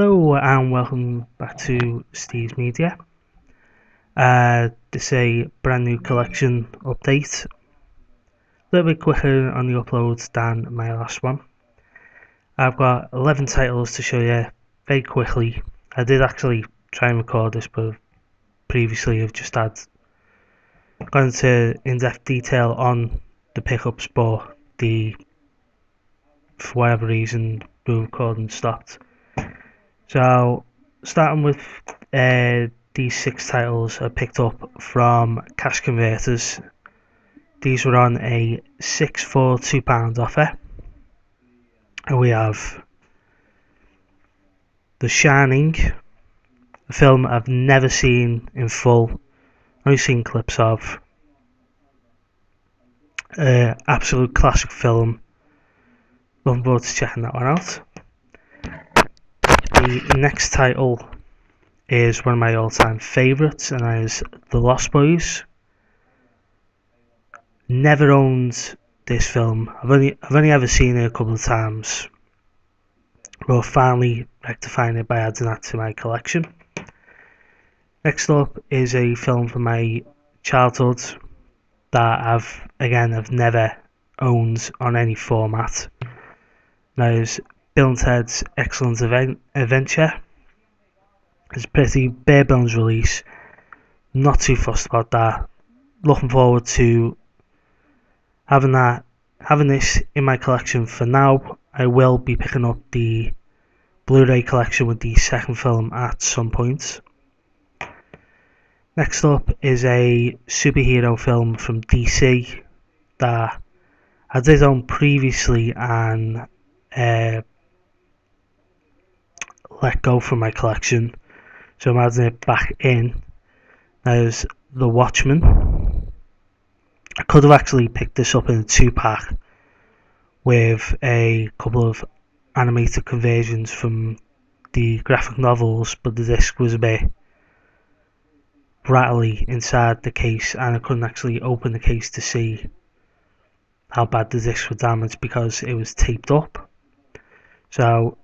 Hello and welcome back to Steve's Media. This is a brand new collection update. A little bit quicker on the uploads than my last one. I've got 11 titles to show you very quickly. I did actually try and record this, but previously I've just gone into in-depth detail on the pickups, but for whatever reason the recording stopped. So, starting with these 6 titles I picked up from Cash Converters. These were on a 6 for £2 offer. And we have The Shining, a film I've never seen in full, only seen clips of. Absolute classic film. Looking forward to checking that one out. The next title is one of my all-time favourites, and that is The Lost Boys. Never owned this film. I've only ever seen it a couple of times, but finally rectifying it by adding that to my collection. Next up is a film from my childhood that I've never owned on any format. That is Bill and Ted's Excellent Adventure. It's a pretty bare bones release. Not too fussed about that. Looking forward to having this in my collection for now. I will be picking up the Blu-ray collection with the second film at some point. Next up is a superhero film from DC that I did own previously and let go from my collection, so I'm adding it back in. That is The Watchman. I could have actually picked this up in a 2-pack with a couple of animated conversions from the graphic novels, but the disc was a bit rattly inside the case and I couldn't actually open the case to see how bad the discs were damaged because it was taped up. So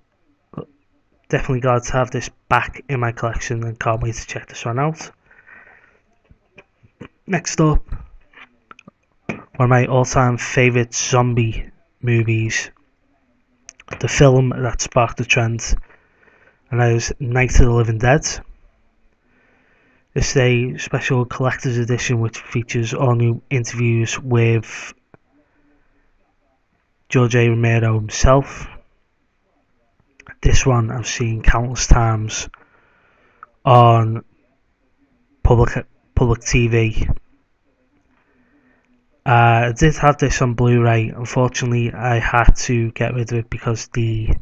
definitely glad to have this back in my collection and can't wait to check this one out. Next up, one of my all-time favourite zombie movies, the film that sparked the trend, and that is Night of the Living Dead. This is a special collector's edition which features all new interviews with George A. Romero himself. This one I've seen countless times on public TV. I did have this on Blu-ray. Unfortunately, I had to get rid of it because the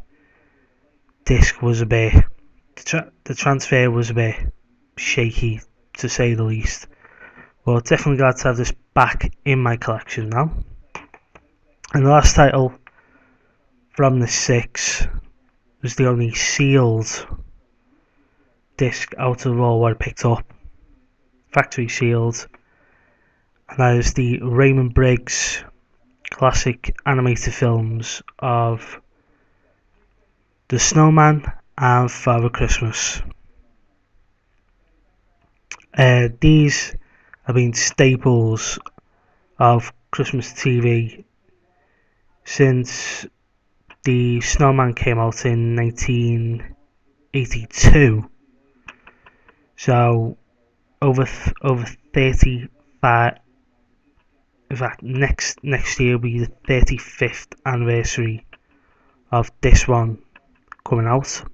disc was a bit, the transfer was a bit shaky, to say the least. Well, definitely glad to have this back in my collection now. And the last title from the 6 was the only sealed disc out of all what I picked up, factory sealed, and that is the Raymond Briggs classic animated films of The Snowman and Father Christmas. These have been staples of Christmas TV since The Snowman came out in 1982. So over 35. In fact, next year will be the 35th anniversary of this one coming out.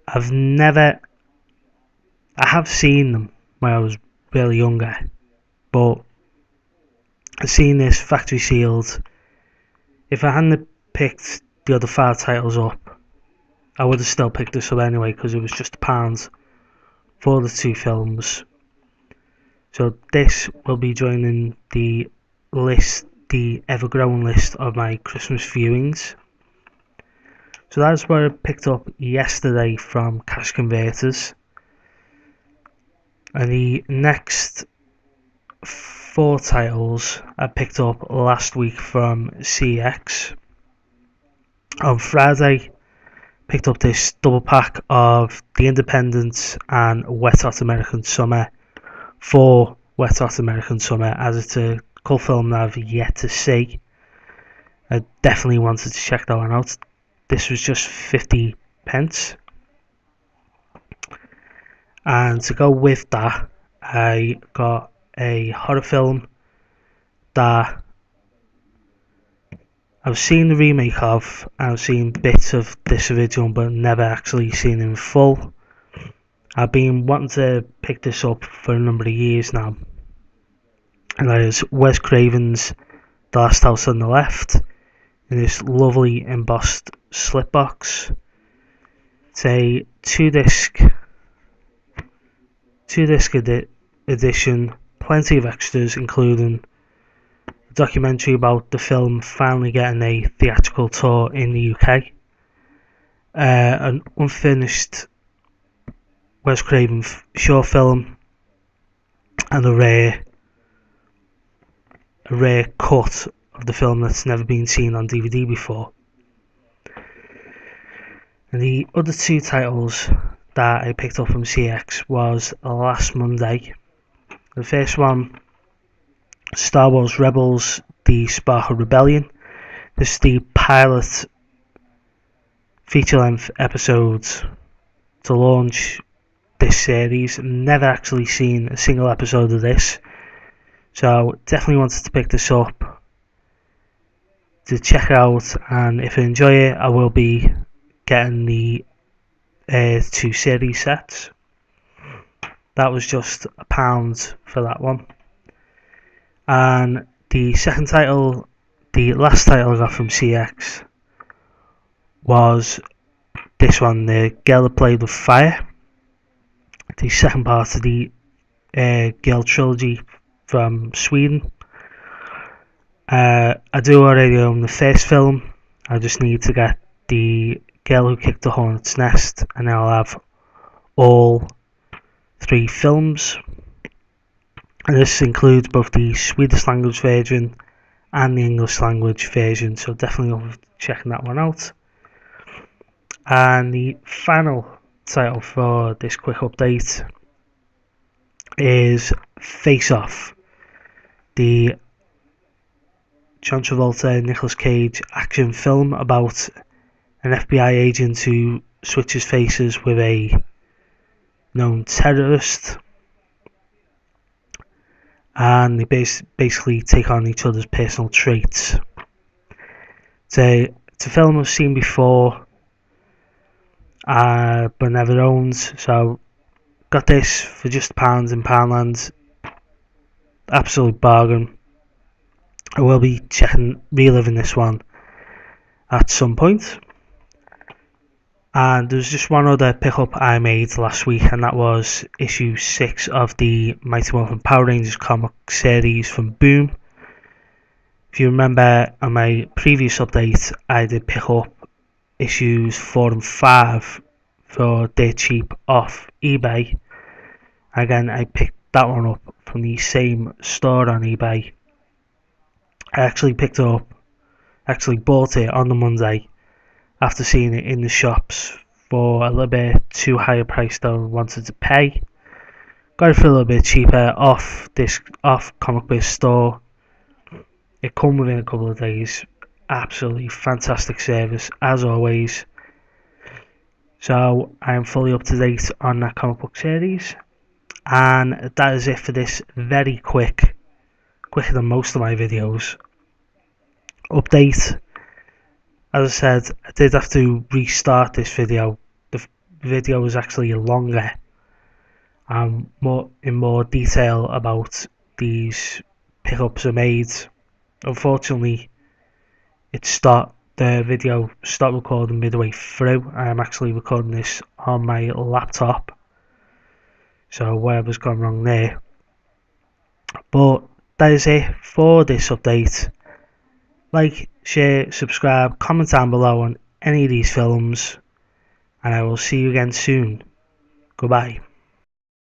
I have seen them when I was really younger, but I've seen this factory sealed. If I hadn't picked the other 5 titles up, I would have still picked this up anyway because it was just £1 for the 2 films. So this will be joining the ever-growing list of my Christmas viewings. So that's what I picked up yesterday from Cash Converters. And the next 4 titles I picked up last week from CX. On Friday, picked up this double pack of The Independent and Wet Hot American Summer for Wet Hot American Summer, as it's a cult film that I've yet to see. I definitely wanted to check that one out. This was just 50 pence. And to go with that, I got a horror film that I've seen the remake of, and I've seen bits of this original, but never actually seen in full. I've been wanting to pick this up for a number of years now, and that is Wes Craven's The Last House on the Left, in this lovely embossed slipbox. It's a two-disc edition, plenty of extras, including a documentary about the film finally getting a theatrical tour in the UK, an unfinished Wes Craven short film, and a rare cut of the film that's never been seen on DVD before. And the other two titles that I picked up from CX was last Monday. The first one, Star Wars Rebels, The Spark of Rebellion. This is the pilot feature-length episodes to launch this series. Never actually seen a single episode of this, so definitely wanted to pick this up to check it out, and if I enjoy it, I will be getting the 2 series sets. That was just £1 for that one. And the second title, the last title I got from CX, was this one, The Girl That Played With Fire, the second part of the Girl trilogy from Sweden. I do already own the first film. I just need to get The Girl Who Kicked the Hornet's Nest, and I'll have all 3 films. And this includes both the Swedish language version and the English language version, so definitely I'll be checking that one out. And the final title for this quick update is Face Off, the John Travolta and Nicolas Cage action film about an FBI agent who switches faces with a known terrorist, and they basically take on each other's personal traits. It's a film I've seen before, but never owned, so got this for just £1 in Poundland. Absolute bargain. I will be reliving this one at some point. And there's just one other pickup I made last week, and that was issue 6 of the Mighty Morphin Power Rangers comic series from Boom. If you remember, on my previous update, I did pick up issues 4 and 5 for dirt cheap off eBay. Again, I picked that one up from the same store on eBay. I actually bought it on the Monday after seeing it in the shops for a little bit too high a price than I wanted to pay. Got it for a little bit cheaper off Comic Biz store. It come within a couple of days. Absolutely fantastic service as always. So I am fully up to date on that comic book series, and that is it for this very quicker than most of my videos update. As I said, I did have to restart this video. The video was actually longer and in more detail about these pickups I made. Unfortunately, the video stopped recording midway through. I am actually recording this on my laptop, so whatever's gone wrong there. But that is it for this update. Like, share, subscribe, comment down below on any of these films, and I will see you again soon. Goodbye.